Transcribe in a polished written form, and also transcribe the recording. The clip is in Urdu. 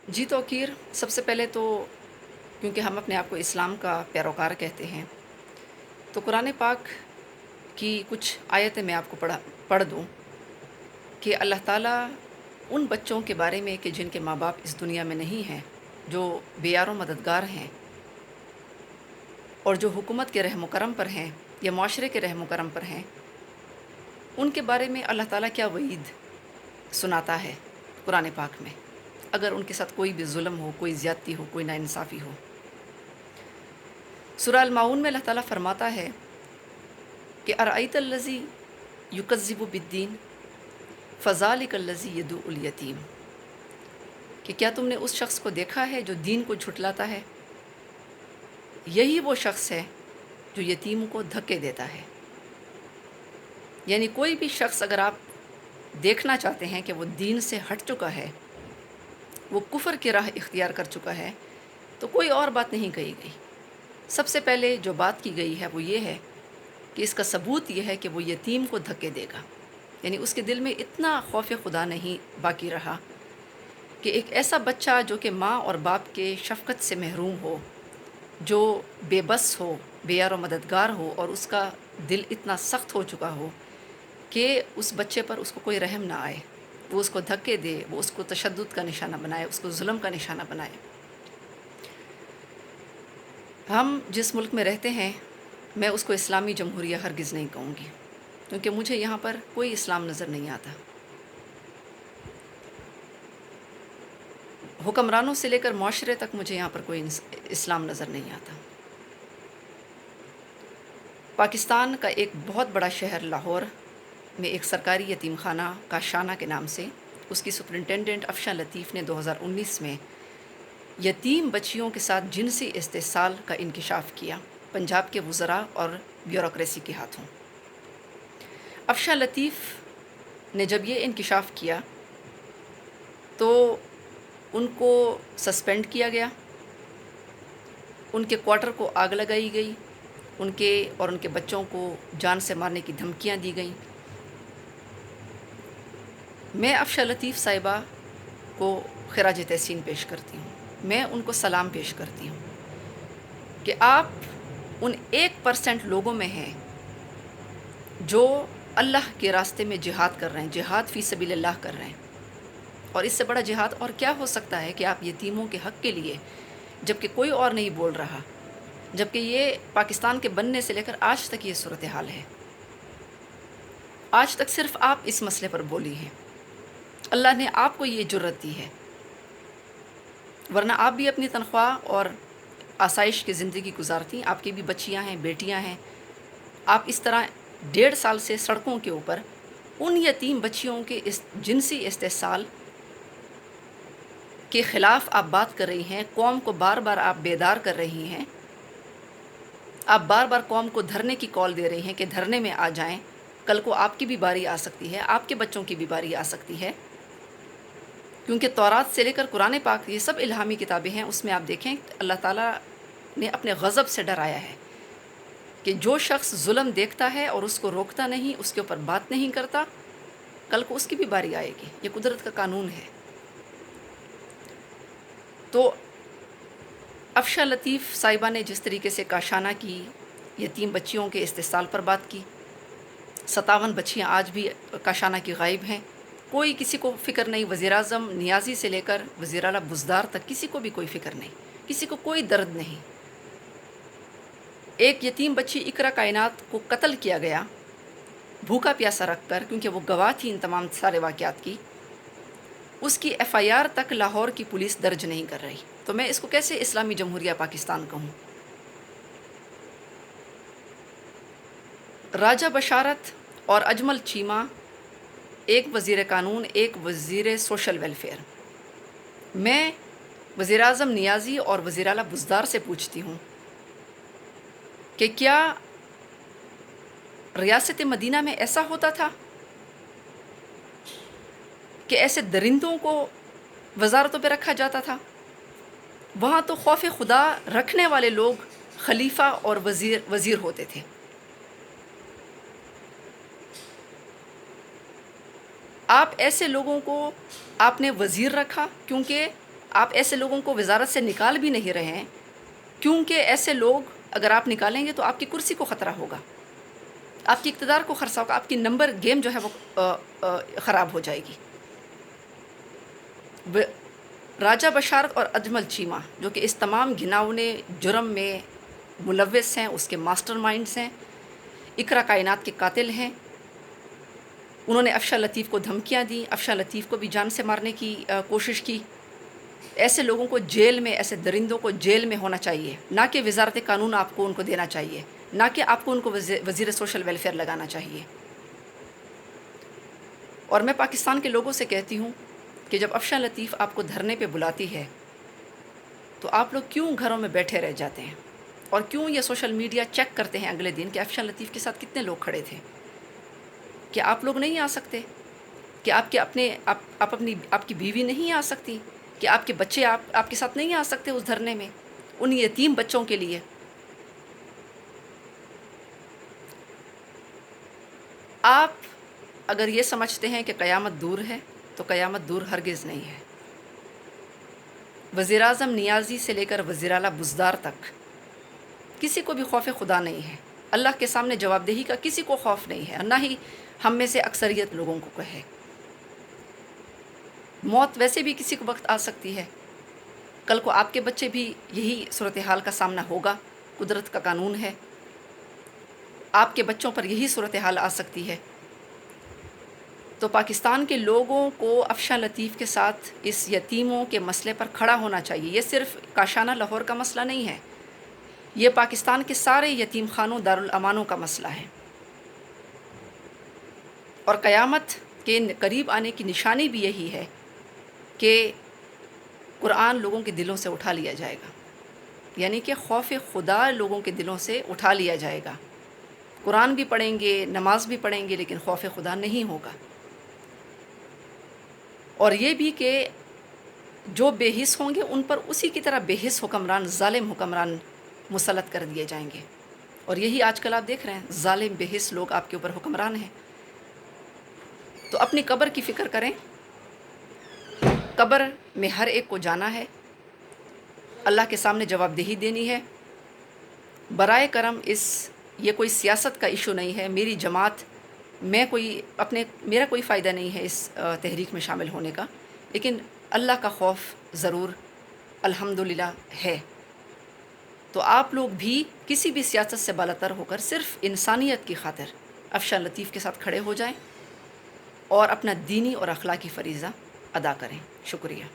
جی توقیر، سب سے پہلے تو کیونکہ ہم اپنے آپ کو اسلام کا پیروکار کہتے ہیں، تو قرآن پاک کی کچھ آیتیں میں آپ کو پڑھ دوں کہ اللہ تعالیٰ ان بچوں کے بارے میں کہ جن کے ماں باپ اس دنیا میں نہیں ہیں، جو بے یار و مددگار ہیں اور جو حکومت کے رحم و کرم پر ہیں یا معاشرے کے رحم و کرم پر ہیں، ان کے بارے میں اللہ تعالیٰ کیا وعید سناتا ہے قرآن پاک میں، اگر ان کے ساتھ کوئی بھی ظلم ہو، کوئی زیادتی ہو، کوئی ناانصافی ہو۔ سورہ المعون میں اللہ تعالیٰ فرماتا ہے کہ ارأیت الذی یکذب بالدین فذلک الذی یدعو الیتیم، کہ کیا تم نے اس شخص کو دیکھا ہے جو دین کو جھٹلاتا ہے؟ یہی وہ شخص ہے جو یتیم کو دھکے دیتا ہے۔ یعنی کوئی بھی شخص اگر آپ دیکھنا چاہتے ہیں کہ وہ دین سے ہٹ چکا ہے، وہ کفر کی راہ اختیار کر چکا ہے، تو کوئی اور بات نہیں کہی گئی۔ سب سے پہلے جو بات کی گئی ہے وہ یہ ہے کہ اس کا ثبوت یہ ہے کہ وہ یتیم کو دھکے دے گا، یعنی اس کے دل میں اتنا خوف خدا نہیں باقی رہا کہ ایک ایسا بچہ جو کہ ماں اور باپ کے شفقت سے محروم ہو، جو بے بس ہو، بے یار و مددگار ہو، اور اس کا دل اتنا سخت ہو چکا ہو کہ اس بچے پر اس کو کوئی رحم نہ آئے، وہ اس کو دھکے دے، وہ اس کو تشدد کا نشانہ بنائے، اس کو ظلم کا نشانہ بنائے۔ ہم جس ملک میں رہتے ہیں، میں اس کو اسلامی جمہوریہ ہرگز نہیں کہوں گی، کیونکہ مجھے یہاں پر کوئی اسلام نظر نہیں آتا۔ حکمرانوں سے لے کر معاشرے تک مجھے یہاں پر کوئی اسلام نظر نہیں آتا۔ پاکستان کا ایک بہت بڑا شہر لاہور میں ایک سرکاری یتیم خانہ کاشانہ کے نام سے اس کی سپرنٹینڈنٹ افشاں لطیف نے 2019 میں یتیم بچیوں کے ساتھ جنسی استحصال کا انکشاف کیا، پنجاب کے وزراء اور بیوروکریسی کے ہاتھوں۔ افشاں لطیف نے جب یہ انکشاف کیا تو ان کو سسپینڈ کیا گیا، ان کے کوارٹر کو آگ لگائی گئی، ان کے اور ان کے بچوں کو جان سے مارنے کی دھمکیاں دی گئیں۔ میں افشاں لطیف صاحبہ کو خراج تحسین پیش کرتی ہوں، میں ان کو سلام پیش کرتی ہوں کہ آپ ان 1% لوگوں میں ہیں جو اللہ کے راستے میں جہاد کر رہے ہیں، جہاد فی سبیل اللہ کر رہے ہیں، اور اس سے بڑا جہاد اور کیا ہو سکتا ہے کہ آپ یتیموں کے حق کے لیے، جبکہ کوئی اور نہیں بول رہا، جبکہ یہ پاکستان کے بننے سے لے کر آج تک یہ صورتحال ہے، آج تک صرف آپ اس مسئلے پر بولی ہیں، اللہ نے آپ کو یہ جرت دی ہے، ورنہ آپ بھی اپنی تنخواہ اور آسائش کی زندگی گزارتی، آپ کی بھی بچیاں ہیں، بیٹیاں ہیں، آپ اس طرح 1.5 سال سے سڑکوں کے اوپر ان یتیم بچیوں کے اس جنسی استحصال کے خلاف آپ بات کر رہی ہیں، قوم کو بار بار آپ بیدار کر رہی ہیں، آپ بار بار قوم کو دھرنے کی کال دے رہی ہیں کہ دھرنے میں آ جائیں، کل کو آپ کی بھی باری آ سکتی ہے، آپ کے بچوں کی بھی باری آ سکتی ہے، کیونکہ تورات سے لے کر قرآن پاک یہ سب الہامی کتابیں ہیں، اس میں آپ دیکھیں اللہ تعالیٰ نے اپنے غضب سے ڈرایا ہے کہ جو شخص ظلم دیکھتا ہے اور اس کو روکتا نہیں، اس کے اوپر بات نہیں کرتا، کل کو اس کی بھی باری آئے گی، یہ قدرت کا قانون ہے۔ تو افشاں لطیف صاحبہ نے جس طریقے سے کاشانہ کی یتیم بچیوں کے استحصال پر بات کی، 57 بچیاں آج بھی کاشانہ کی غائب ہیں، کوئی کسی کو فکر نہیں، وزیر اعظم نیازی سے لے کر وزیر اعلیٰ بزدار تک کسی کو بھی کوئی فکر نہیں، کسی کو کوئی درد نہیں۔ ایک یتیم بچی اقرا کائنات کو قتل کیا گیا بھوکا پیاسا رکھ کر، کیونکہ وہ گواہ تھی ان تمام سارے واقعات کی، اس کی ایف آئی آر تک لاہور کی پولیس درج نہیں کر رہی، تو میں اس کو کیسے اسلامی جمہوریہ پاکستان کہوں؟ راجہ بشارت اور اجمل چیمہ، ایک وزیر قانون، ایک وزیر سوشل ویلفیئر، میں وزیر اعظم نیازی اور وزیر اعلیٰ بزدار سے پوچھتی ہوں کہ کیا ریاست مدینہ میں ایسا ہوتا تھا کہ ایسے درندوں کو وزارتوں پہ رکھا جاتا تھا؟ وہاں تو خوف خدا رکھنے والے لوگ خلیفہ اور وزیر ہوتے تھے۔ آپ ایسے لوگوں کو آپ نے وزیر رکھا کیونکہ آپ ایسے لوگوں کو وزارت سے نکال بھی نہیں رہے ہیں، کیونکہ ایسے لوگ اگر آپ نکالیں گے تو آپ کی کرسی کو خطرہ ہوگا، آپ کی اقتدار کو خرچہ ہوگا، آپ کی نمبر گیم جو ہے وہ خراب ہو جائے گی۔ راجہ بشارت اور اجمل چیمہ جو کہ اس تمام گھناؤنے جرم میں ملوث ہیں، اس کے ماسٹر مائنڈز ہیں، اقرا کائنات کے قاتل ہیں، انہوں نے افشاں لطیف کو دھمکیاں دیں، افشاں لطیف کو بھی جان سے مارنے کی کوشش کی۔ ایسے لوگوں کو جیل میں، ایسے درندوں کو جیل میں ہونا چاہیے، نہ کہ وزارت قانون آپ کو ان کو دینا چاہیے، نہ کہ آپ کو ان کو وزیر سوشل ویلفیئر لگانا چاہیے۔ اور میں پاکستان کے لوگوں سے کہتی ہوں کہ جب افشاں لطیف آپ کو دھرنے پہ بلاتی ہے تو آپ لوگ کیوں گھروں میں بیٹھے رہ جاتے ہیں، اور کیوں یہ سوشل میڈیا چیک کرتے ہیں اگلے دن کہ افشاں لطیف کے ساتھ کتنے لوگ کھڑے تھے؟ کہ آپ لوگ نہیں آ سکتے؟ کہ آپ کی بیوی نہیں آ سکتی؟ کہ آپ کے بچے آپ کے ساتھ نہیں آ سکتے اس دھرنے میں ان یتیم بچوں کے لیے؟ آپ اگر یہ سمجھتے ہیں کہ قیامت دور ہے تو قیامت دور ہرگز نہیں ہے۔ وزیر اعظم نیازی سے لے کر وزیر اعلیٰ بزدار تک کسی کو بھی خوف خدا نہیں ہے، اللہ کے سامنے جواب دہی کا کسی کو خوف نہیں ہے، نہ ہی ہم میں سے اکثریت لوگوں کو ہے۔ موت ویسے بھی کسی کو وقت آ سکتی ہے، کل کو آپ کے بچے بھی یہی صورتحال کا سامنا ہوگا، قدرت کا قانون ہے، آپ کے بچوں پر یہی صورتحال آ سکتی ہے۔ تو پاکستان کے لوگوں کو افشاں لطیف کے ساتھ اس یتیموں کے مسئلے پر کھڑا ہونا چاہیے۔ یہ صرف کاشانہ لاہور کا مسئلہ نہیں ہے، یہ پاکستان کے سارے یتیم خانوں، دارالامانوں کا مسئلہ ہے، اور قیامت کے قریب آنے کی نشانی بھی یہی ہے کہ قرآن لوگوں کے دلوں سے اٹھا لیا جائے گا، یعنی کہ خوف خدا لوگوں کے دلوں سے اٹھا لیا جائے گا۔ قرآن بھی پڑھیں گے، نماز بھی پڑھیں گے، لیکن خوف خدا نہیں ہوگا۔ اور یہ بھی کہ جو بے حس ہوں گے ان پر اسی کی طرح بے حس حکمران، ظالم حکمران مسلط کر دیے جائیں گے، اور یہی آج کل آپ دیکھ رہے ہیں، ظالم بے حس لوگ آپ کے اوپر حکمران ہیں۔ تو اپنی قبر کی فکر کریں، قبر میں ہر ایک کو جانا ہے، اللہ کے سامنے جواب دہی دینی ہے۔ برائے کرم یہ کوئی سیاست کا ایشو نہیں ہے، میری جماعت، میرا کوئی فائدہ نہیں ہے اس تحریک میں شامل ہونے کا، لیکن اللہ کا خوف ضرور الحمدللہ ہے۔ تو آپ لوگ بھی کسی بھی سیاست سے بالاتر ہو کر صرف انسانیت کی خاطر افشاں لطیف کے ساتھ کھڑے ہو جائیں اور اپنا دینی اور اخلاقی فریضہ ادا کریں۔ شکریہ۔